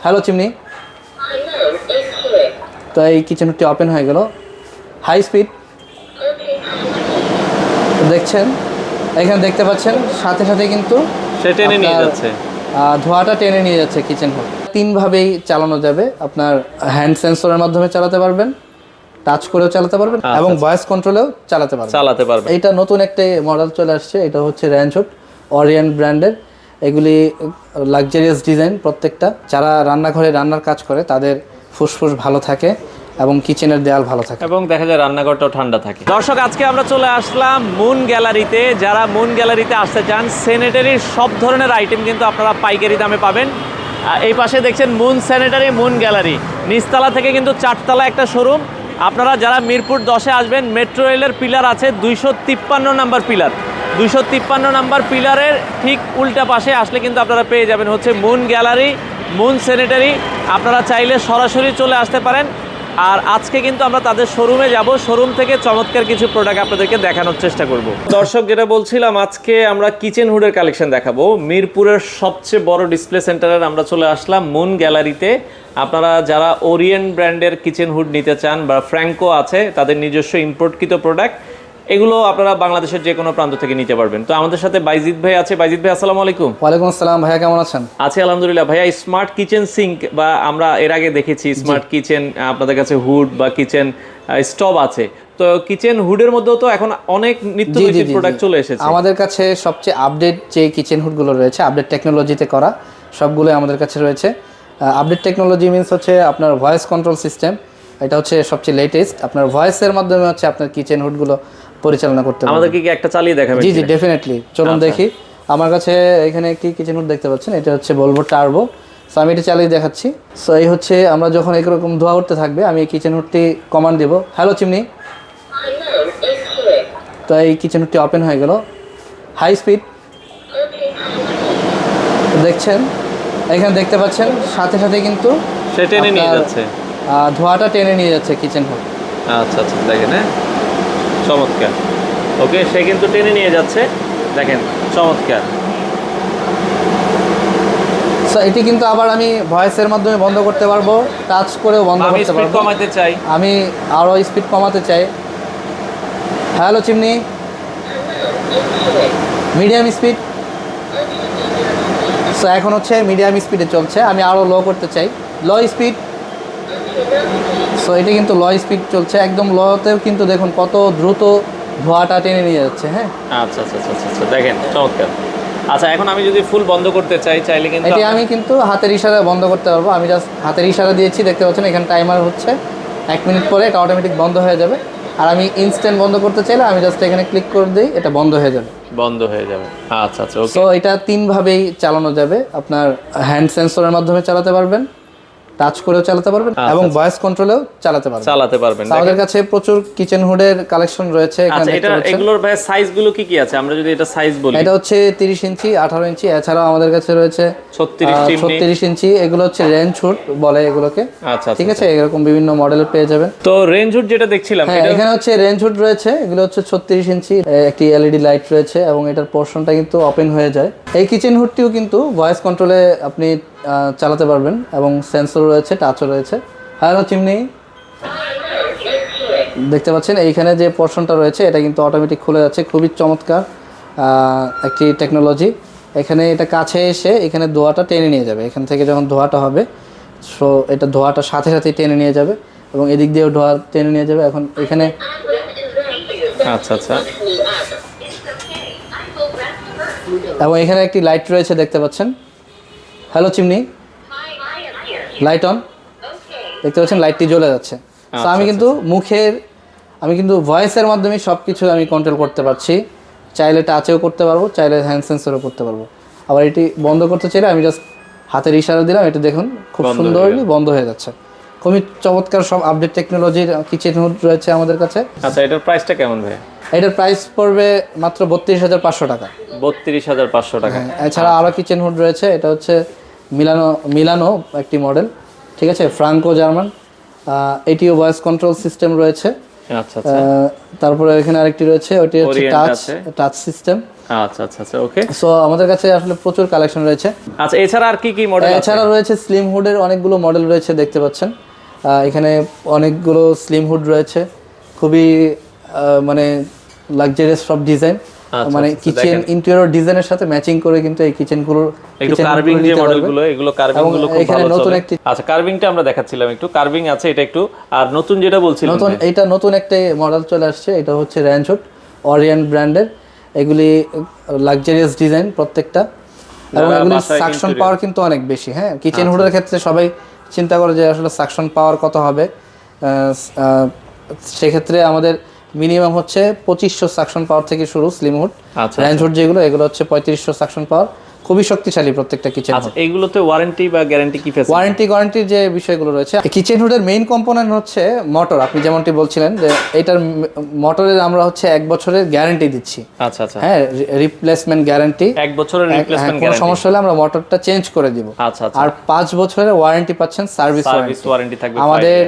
Hello chimney. তো এই kitchen হুডটি open হয়ে গেল, হাই স্পিড দেখছেন, এখানে দেখতে পাচ্ছেন সাথে সাথে কিন্তু সে টেনে নিয়ে যাচ্ছে, ধোঁয়াটা টেনে নিয়ে যাচ্ছে কিচেন হুড। তিনভাবেই চালানো যাবে, আপনার হ্যান্ড সেন্সরের মাধ্যমে চালাতে পারবেন, টাচ করেও চালাতে পারবেন এবং ভয়েস কন্ট্রোলেও চালাতে পারবেন। এইটা নতুন একটা মডেল চলে আসছে, এটা হচ্ছে রেঞ্জ হুড ওরিয়েন্ট ব্র্যান্ডের। এগুলি লাক্সারিয়াস ডিজাইন প্রত্যেকটা। যারা রান্নাঘরে রান্নার কাজ করে তাদের ফুসফুস ভালো থাকে এবং কিচেনের দেয়াল ভালো থাকে এবং দেখা যায় রান্নাঘরটাও ঠান্ডা থাকে। দর্শক, আজকে আমরা চলে আসলাম মুন গ্যালারিতে। যারা মুন গ্যালারিতে আসতে চান, স্যানিটারির সব ধরনের আইটেম কিন্তু আপনারা পাইকারি দামে পাবেন। এই পাশে দেখছেন মুন স্যানিটারি, মুন গ্যালারি। নিচতলা থেকে কিন্তু চারতলা একটা শোরুম। আপনারা যারা মিরপুর 10-এ আসবেন, মেট্রো রেলের পিলার আছে 253 নাম্বার পিলার। 253 নাম্বার পিলারের ঠিক উল্টা পাশে আসলে কিন্তু আপনারা পেয়ে যাবেন হচ্ছে মুন গ্যালারি, মুন স্যানিটারি। আপনারা চাইলে সরাসরি চলে আসতে পারেন। আর আজকে কিন্তু আমরা তাদের শোরুমে যাব, শোরুম থেকে চমৎকার কিছু প্রোডাক্ট আপনাদেরকে দেখানোর চেষ্টা করব। দর্শক, যেটা বলছিলাম, আজকে আমরা কিচেন হুডের কালেকশন দেখাবো। মিরপুরের সবচেয়ে বড় ডিসপ্লে সেন্টারের আমরা চলে আসলাম মুন গ্যালারিতে। আপনারা যারা ওরিয়েন্ট ব্র্যান্ডের কিচেন হুড নিতে চান বা ফ্র্যাঙ্কো আছে, তাদের নিজস্ব ইম্পোর্টকৃত প্রোডাক্ট, এগুলো আপনারা বাংলাদেশের যে কোনো প্রান্ত থেকে নিতে পারবেন। তো আমাদের সাথে বাইজিৎ ভাই আছে। বাইজিৎ ভাই, আসসালামু আলাইকুম। ওয়ালাইকুম আসসালাম ভাইয়া, কেমন আছেন? আছি আলহামদুলিল্লাহ। ভাইয়া, স্মার্ট কিচেন সিঙ্ক বা আমরা এর আগে দেখেছি স্মার্ট কিচেন, আপনাদের কাছে হুড বা কিচেন স্টোভ আছে। তো কিচেন হুডের মধ্যেও তো এখন অনেক নিত্য নতুন প্রোডাক্ট চলে এসেছে। আমাদের কাছে সবচেয়ে আপডেট যে কিচেন হুডগুলো রয়েছে, আপডেট টেকনোলজিতে করা সবগুলো আমাদের কাছে রয়েছে। আপডেট টেকনোলজি মিনস হচ্ছে আপনার ভয়েস কন্ট্রোল সিস্টেম। এটা হচ্ছে সবচেয়ে লেটেস্ট। আপনার ভয়েসের মাধ্যমে হচ্ছে আপনার কিচেন হুডগুলো পরিচালনা করতে পারবেন। আমাদেরকে কি একটা চালিয়ে দেখাবেন? জি ডেফিনেটলি, চলুন দেখি। আমার কাছে এখানে একটি কিচেন হুড দেখতে পাচ্ছেন, এটা হচ্ছে ভলভো টার্বো। সো আমি এটা চালিয়ে দেখাচ্ছি। সো এই হচ্ছে, আমরা যখন এরকম ধোয়া উঠতে থাকবে, আমি এই কিচেন হুডটি কমান্ড দেবো, হ্যালো চিমনি। তো এই কিচেন হুডটি ওপেন হয়ে গেল, হাই স্পিড দেখছেন, এখানে দেখতে পাচ্ছেন সাথে সাথে কিন্তু সে টেনে নিয়ে যাচ্ছে, ধোঁয়াটা টেনে নিয়ে যাচ্ছে কিচেন হুড। আচ্ছা আচ্ছা, দেখেন, হ্যাঁ, চমৎকার। ওকে, সে কিন্তু টেনে নিয়ে যাচ্ছে, দেখেন, চমৎকার। সো এটি কিন্তু আবার আমি ভয়েসের মাধ্যমে বন্ধ করতে পারবো, টাচ করেও বন্ধ করতে পারবো। কমাতে চাই, আমি আরও স্পিড কমাতে চাই, hello chimney, medium speed. So এখন হচ্ছে মিডিয়াম স্পিডে চলছে, আমি আরও লো করতে চাই, লো স্পিড। সো এটা কিন্তু লো স্পিড চলছে, একদম লোতেও কিন্তু দেখুন কত দ্রুত ধোঁয়াটা টেনে নিয়ে যাচ্ছে। হ্যাঁ, আচ্ছা আচ্ছা আচ্ছা আচ্ছা, দেখেন, চমৎকার। আচ্ছা, এখন আমি যদি ফুল বন্ধ করতে চাই, চাইলে কিন্তু এটি আমি কিন্তু হাতের ইশারায় বন্ধ করতে পারবো। আমি জাস্ট হাতের ইশারা দিয়েছি, দেখতে পাচ্ছেন এখানে টাইমার হচ্ছে, 1 মিনিট পরে এটা অটোমেটিক বন্ধ হয়ে যাবে। আর আমি ইনস্ট্যান্ট বন্ধ করতে চাইলে আমি জাস্ট এখানে ক্লিক করে দিই, এটা বন্ধ হয়ে যাবে। আচ্ছা আচ্ছা, ওকে। সো এটা তিনভাবেই চালানো যাবে, আপনার হ্যান্ড সেন্সরের মাধ্যমে চালাতে পারবেন, টাচ করেও চালাতে পারবেন এবং ভয়েস কন্ট্রোলেও চালাতে পারবেন। আমাদের কাছে প্রচুর কিচেন হুডের কালেকশন রয়েছে। আচ্ছা, এটা এগুলোর ভাই সাইজগুলো কি কি আছে? আমরা যদি এটা সাইজ বলি, এটা হচ্ছে 30 ইঞ্চি, 18 ইঞ্চি, এছাড়াও আমাদের কাছে রয়েছে 36 ইঞ্চি। এগুলো হচ্ছে রেঞ্জ হুড বলে এগুলোকে। আচ্ছা, ঠিক আছে, এরকম বিভিন্ন মডেলের পেয়ে যাবেন। তো রেঞ্জ হুড যেটা দেখছিলাম, এখানে হচ্ছে রেঞ্জ হুড রয়েছে, এগুলো হচ্ছে 36 ইঞ্চি, একটি এলইডি লাইট রয়েছে এবং এটার পোর্শনটা কিন্তু ওপেন হয়ে যায়। এই কিচেন হুডটিও কিন্তু ভয়েস কন্ট্রোলে আপনি চালাতে পারবেন এবং সেন্সর রয়েছে, টাচও রয়েছে। হ্যালো চিমনি, দেখতে পাচ্ছেন এইখানে যে পোর্শনটা রয়েছে এটা কিন্তু অটোমেটিক খুলে যাচ্ছে, খুবই চমৎকার একটি টেকনোলজি। এখানে এটা কাছে এসে এখানে ধোঁয়াটা টেনে নিয়ে যাবে, এখান থেকে যখন ধোঁয়াটা হবে, সো এটা ধোঁয়াটা সাথে সাথেই টেনে নিয়ে যাবে এবং এদিক দিয়েও ধোঁয়া টেনে নিয়ে যাবে। এখন এখানে আচ্ছা আচ্ছা, এবং এখানে একটি লাইট রয়েছে, দেখতে পাচ্ছেন, হ্যালো চিমনি, লাইট অন, দেখতে পাচ্ছেন লাইটটি জ্বলে যাচ্ছে। তো আমি কিন্তু ভয়েসের মাধ্যমে সব কিছু আমি কন্ট্রোল করতে পারছি, চাইলে টাচেও করতে পারবো, চাইলে হ্যান্ড সেন্সরও করতে পারবো। আবার এটি বন্ধ করতে চাইলে আমি জাস্ট হাতের ইশারা দিলাম, এটা দেখুন খুব সুন্দরলি বন্ধ হয়ে যাচ্ছে। খুবই চমৎকার সব আপডেট টেকনোলজির কিচেন হুড রয়েছে আমাদের কাছে। আচ্ছা, এটার প্রাইসটা কেমন ভাই? এটার প্রাইস পড়বে মাত্র 32,500 টাকা। 32,500 টাকা। এছাড়া আরও কিচেন হুড রয়েছে, এটা হচ্ছে মিলানো একটি মডেল, ঠিক আছে, ফ্রাঙ্কো জার্মান। এটিও ভয়েস কন্ট্রোল সিস্টেম রয়েছে আচ্ছা আচ্ছা। তারপরে এখানে আরেকটি রয়েছে, ওটি হচ্ছে টাচ সিস্টেম। আচ্ছা আচ্ছা আচ্ছা, ওকে। সো আমাদের কাছে আসলে প্রচুর কালেকশন রয়েছে। আচ্ছা, এছাড়া আর কি কি মডেল আছে? এছাড়া রয়েছে স্লিম হুডের অনেকগুলো মডেল রয়েছে, দেখতে পাচ্ছেন এখানে অনেকগুলো স্লিম হুড রয়েছে, খুবই মানে লাক্সারিয়াস সব ডিজাইন, মানে কিচেন ইন্টেরিয়র ডিজাইনের সাথে ম্যাচিং করে কিন্তু এই কিচেনগুলোর একটু কার্ভিং যে মডেলগুলো, এগুলো কার্ভিংগুলো খুব ভালো চলে। নতুন একটি, আচ্ছা কার্ভিংটা আমরা দেখাচ্ছিলাম, একটু কার্ভিং আছে এটা একটু। আর নতুন যেটা বলছিলাম, নতুন একটা মডেল চলে আসছে, এটা হচ্ছে রেঞ্জ হুড, অরিয়েন্ট ব্র্যান্ডের। এগুলি লাক্সারিয়াস ডিজাইন প্রত্যেকটা, এবং এগুলির সাকশন পাওয়ার কিন্তু অনেক বেশি। হ্যাঁ, কিচেন হুডের ক্ষেত্রে সবাই চিন্তা করে যে আসলে সাকশন পাওয়ার কত হবে, সেক্ষেত্রে আমাদের মিনিমাম হচ্ছে 2500 সাকশন পাওয়ার থেকে শুরু স্লিম হুড। রেঞ্জ হুড যেগুলো, এগুলো হচ্ছে 3500 সাকশন পাওয়ার, খুবই শক্তিশালী প্রত্যেকটা কিচেন হুড। আচ্ছা, এইগুলোতে ওয়ারেন্টি বা গ্যারান্টি কি ফ্যাসিলিটি? ওয়ারেন্টির যে বিষয়গুলো রয়েছে, কিচেন হুডের মেইন কম্পোনেন্ট হচ্ছে মোটর। আপনি যেমনটি বলছিলেন যে এটার মোটরের আমরা হচ্ছে 1 বছরের গ্যারান্টি দিচ্ছি। আচ্ছা আচ্ছা, হ্যাঁ, রিপ্লেসমেন্ট গ্যারান্টি 1 বছরের রিপ্লেসমেন্ট গ্যারান্টি, কোনো সমস্যা হলে আমরা মোটরটা চেঞ্জ করে দিব। আচ্ছা আচ্ছা, আর 5 বছরের ওয়ারেন্টি পাচ্ছেন, সার্ভিস ওয়ারেন্টি থাকবে। আমাদের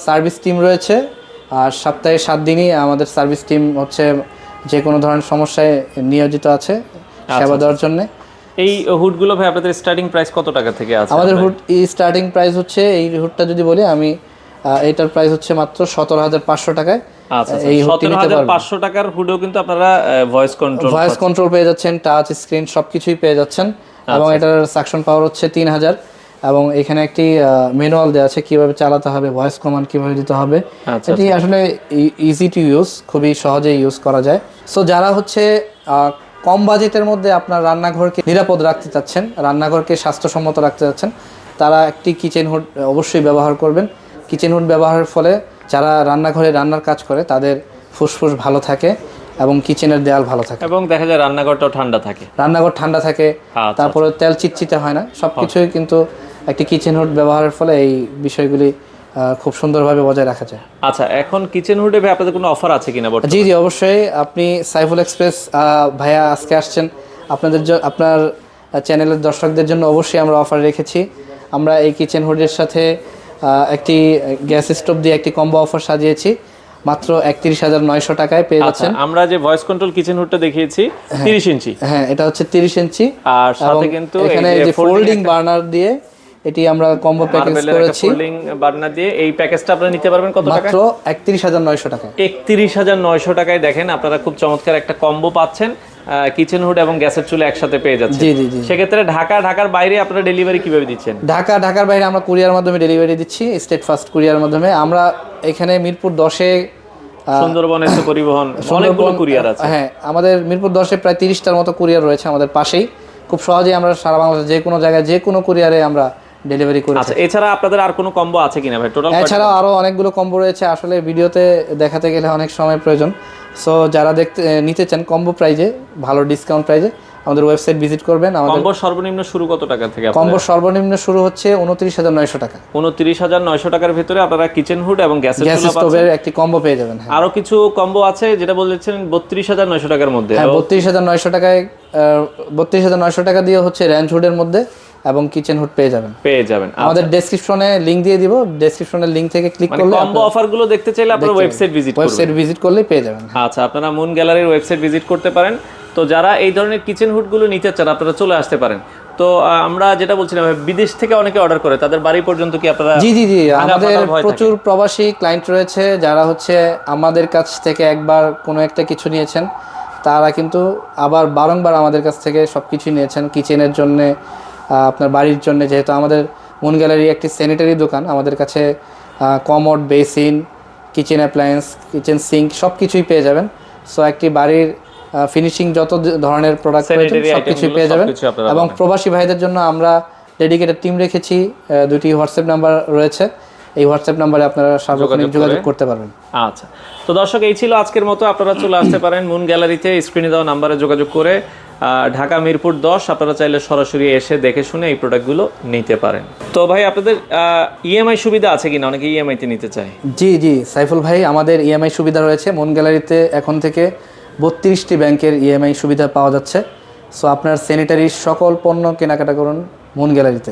সার্ভিস টিম রয়েছে, আর সপ্তাহে 7 দিনই আমাদের সার্ভিস টিম হচ্ছে যে কোনো ধরনের সমস্যায় নিয়োজিত আছে সেবা দেওয়ার জন্য। এই হুডগুলো ভাই আপনাদের স্টার্টিং প্রাইস কত টাকা থেকে আছে? আমাদের হুড স্টার্টিং প্রাইস হচ্ছে, এই হুডটা যদি বলি আমি, এটার প্রাইস হচ্ছে মাত্র 17,500 টাকায়। আচ্ছা, এই 17,500 টাকার হুডও কিন্তু আপনারা ভয়েস কন্ট্রোল পেয়ে যাচ্ছেন, টাচ স্ক্রিন সবকিছুই পেয়ে যাচ্ছেন, এবং এটার সাকশন পাওয়ার হচ্ছে 3000, এবং এখানে একটি ম্যানুয়াল দেওয়া আছে কিভাবে চালাতে হবে, ভয়েস কমান্ড কিভাবে দিতে হবে। এটি আসলে ইজি টু ইউজ, খুবই সহজে ইউজ করা যায়। সো যারা হচ্ছে কম বাজেটের মধ্যে আপনার রান্নাঘরকে নিরাপদ রাখতে চাচ্ছেন, রান্নাঘরকে স্বাস্থ্যসম্মত রাখতে চাচ্ছেন, তারা একটি কিচেন হুড অবশ্যই ব্যবহার করবেন। কিচেন হুড ব্যবহারের ফলে যারা রান্নাঘরে রান্নার কাজ করে তাদের ফুসফুস ভালো থাকে এবং কিচেনের দেয়াল ভালো থাকে, এবং দেখা যায় রান্নাঘরটাও ঠান্ডা থাকে। রান্নাঘর ঠান্ডা থাকে, তারপরে তেল চিটচিটে হয় না, সবকিছুই কিন্তু একটি কিচেন হুড ব্যবহারের ফলে এই বিষয়গুলি খুব সুন্দরভাবে বজায় রাখা যায়। আচ্ছা, এখন কিচেন হুডে ভাই আপনাদের কোনো অফার আছে কিনা? জি জি, অবশ্যই। আপনি সাইফুল এক্সপ্রেস ভাইয়া আজকে আসছেন, আপনার চ্যানেলের দর্শকদের জন্য অবশ্যই আমরা অফার রেখেছি। আমরা এই কিচেন হুডের সাথে একটি গ্যাস স্টোভ দিয়ে একটি কম্বো অফার সাজিয়েছি, মাত্র 31,900 টাকায় পেয়ে যাচ্ছেন। আমরা যে ভয়েস কন্ট্রোল কিচেন হুডটা দেখিয়েছি 30 ইঞ্চি, হ্যাঁ এটা হচ্ছে 30 ইঞ্চি, আর সাথে কিন্তু এখানে যে ফোল্ডিং বার্নার দিয়ে এটি আমরা কম্বো প্যাকেজ করেছি। ফোল্ডিং বার্নার দিয়ে এই প্যাকেজটা আপনারা নিতে পারবেন কত টাকা? মাত্র 31,900 টাকা। 31,900 টাকায় দেখেন আপনারা খুব চমৎকার একটা কম্বো পাচ্ছেন, কিচেন হুড এবং গ্যাসের চুলা একসাথে পেয়ে যাচ্ছেন। জি জি জি। সেক্ষেত্রে ঢাকার বাইরে আপনারা ডেলিভারি কিভাবে দিচ্ছেন? ঢাকার বাইরে আমরা কুরিয়ার মাধ্যমে ডেলিভারি দিচ্ছি, স্টেট ফার্স্ট কুরিয়ার মাধ্যমে। আমরা এখানে মিরপুর 10-এ, সুন্দরবনে পরিবহন অনেকগুলো কুরিয়ার আছে। হ্যাঁ, আমাদের মিরপুর 10-এ প্রায় 30টার মতো কুরিয়ার রয়েছে আমাদের পাশেই। খুব সহজেই আমরা সারা বাংলাদেশে যে কোনো জায়গায় যে কোনো কুরিয়ারে আমরা ডেলিভারি করি। আচ্ছা, এছাড়া আপনাদের আর কোনো কম্বো আছে কিনা ভাই? টোটাল এছাড়াও আরো অনেকগুলো কম্বো রয়েছে, আসলে ভিডিওতে দেখাতে গেলে অনেক সময় প্রয়োজন। সো যারা নিতে চান কম্বো প্রাইজে, ভালো ডিসকাউন্ট প্রাইজে, আমাদের ওয়েবসাইট ভিজিট করবেন। আমাদের কম্বো সর্বনিম্ন শুরু কত টাকা থেকে? কম্বো সর্বনিম্ন শুরু হচ্ছে 29,900 টাকা। 29,900 টাকার ভিতরে আপনারা কিচেন হুড এবং গ্যাস স্টোভের একটি কম্বো পেয়ে যাবেন। আরো কিছু কম্বো আছে যেটা বলেছেন 32,900 টাকার মধ্যে। হ্যাঁ, 32,900 টাকায় 32,900 টাকা দিয়ে হচ্ছে রেঞ্জ হুডের মধ্যে এবং কিচেন হুড পেয়ে যাবেন। আমাদের ডেসক্রিপশনে লিংক দিয়ে দিব, ডেসক্রিপশনের লিংক থেকে ক্লিক করলে কম্বো অফারগুলো দেখতে চাইলে আপনারা ওয়েবসাইট ভিজিট করলেই পেয়ে যাবেন। আচ্ছা, আপনারা মুন গ্যালারির ওয়েবসাইট ভিজিট করতে পারেন। তো যারা এই ধরনের কিচেন হুডগুলো নিতে চান আপনারা চলে আসতে পারেন। তো আমরা যেটা বলছিলাম, বিদেশ থেকে অনেকে অর্ডার করে, তাদের বাড়ি পর্যন্ত কি আপনারা? জি জি জি, আমাদের প্রচুর প্রবাসী ক্লায়েন্ট রয়েছে যারা হচ্ছে আমাদের কাছ থেকে একবার কোনো একটা কিছু নিয়েছেন, তারা কিন্তু আবার বারংবার আমাদের কাছ থেকে সব কিছু নিয়েছেন কিচেনের জন্য, আপনার বাড়ির জন্য। যেহেতু আমাদের মুন গ্যালারি একটি স্যানিটারি দোকান, আমাদের কাছে commode, basin, kitchen appliance, kitchen sync সব কিছুই পেয়ে যাবেন। সো একটি বাড়ির ফিনিশিং যত ধরনের প্রোডাক্ট রয়েছে সব কিছুই পেয়ে যাবেন। এবং প্রবাসী ভাইদের জন্য আমরা ডেডিকেটেড টিম রেখেছি, 2টি হোয়াটসঅ্যাপ নাম্বার রয়েছে, এই হোয়াটসঅ্যাপ নাম্বারে আপনারা সার্বক্ষণিক যোগাযোগ করতে পারবেন। আচ্ছা, তো দর্শক এই ছিল আজকের মতো। আপনারা চলে আসতে পারেন মুন গ্যালারিতে, স্ক্রিনে দেওয়া নাম্বারে যোগাযোগ করে। ঢাকা মিরপুর 10, আপনারা চাইলে সরাসরি এসে দেখে শুনে এই প্রোডাক্টগুলো নিতে পারেন। তো ভাই আপনাদের ইএমআই সুবিধা আছে কিনা? অনেকে ইএমআইতে নিতে চায়। জি জি সাইফুল ভাই, আমাদের ইএমআই সুবিধা রয়েছে মুন গ্যালারিতে। এখন থেকে 32টি ব্যাংকের ইএমআই সুবিধা পাওয়া যাচ্ছে। সো আপনার স্যানিটারির সকল পণ্য কেনাকাটা করুন মুন গ্যালারিতে।